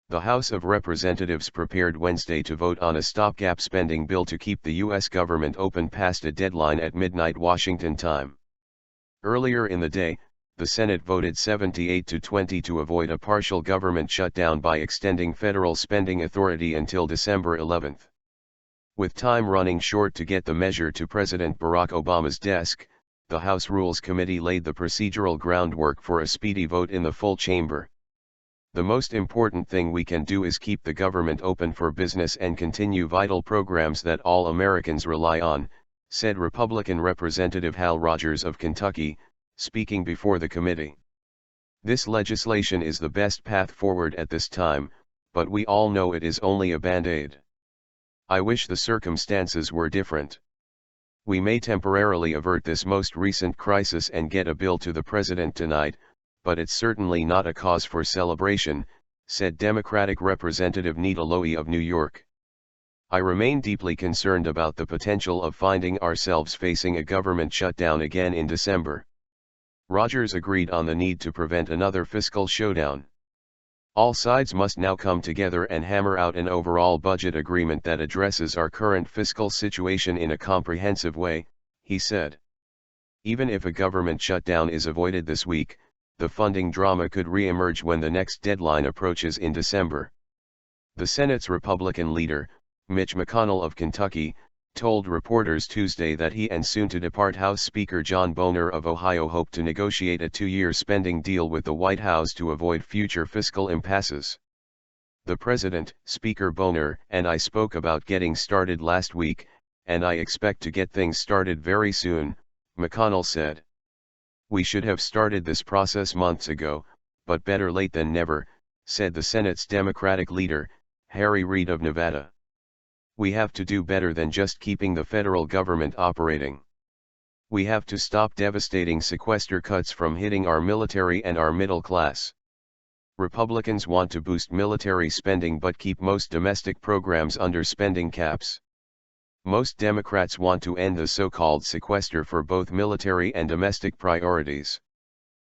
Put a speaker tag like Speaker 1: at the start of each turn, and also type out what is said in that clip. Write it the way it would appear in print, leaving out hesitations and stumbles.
Speaker 1: The House of Representatives prepared Wednesday to vote on a stopgap spending bill to keep the U.S. government open past a deadline at midnight Washington time. Earlier in the day, the Senate voted 78 to 20 to avoid a partial government shutdown by extending federal spending authority until December 11. With time running short to get the measure to President Barack Obama's desk, the House Rules Committee laid the procedural groundwork for a speedy vote in the full chamber. The most important thing we can do is keep the government open for business and continue vital programs that all Americans rely on, said Republican Representative Hal Rogers of Kentucky, speaking before the committee. This legislation is the best path forward at this time, but we all know it is only a band-aid. I wish the circumstances were different. We may temporarily avert this most recent crisis and get a bill to the president tonight, but it's certainly not a cause for celebration, said Democratic Representative Nita Lowey of New York. I remain deeply concerned about the potential of finding ourselves facing a government shutdown again in December. Rogers agreed on the need to prevent another fiscal showdown. All sides must now come together and hammer out an overall budget agreement that addresses our current fiscal situation in a comprehensive way, he said. Even if a government shutdown is avoided this week, the funding drama could re-emerge when the next deadline approaches in December. The Senate's Republican leader, Mitch McConnell of Kentucky, told reporters Tuesday that he and soon-to-depart House Speaker John Boehner of Ohio hope to negotiate a 2-year spending deal with the White House to avoid future fiscal impasses. The President, Speaker Boehner, and I spoke about getting started last week, and I expect to get things started very soon, McConnell said. We should have started this process months ago, but better late than never, said the Senate's Democratic leader, Harry Reid of Nevada. We have to do better than just keeping the federal government operating. We have to stop devastating sequester cuts from hitting our military and our middle class. Republicans want to boost military spending but keep most domestic programs under spending caps. Most Democrats want to end the so-called sequester for both military and domestic priorities.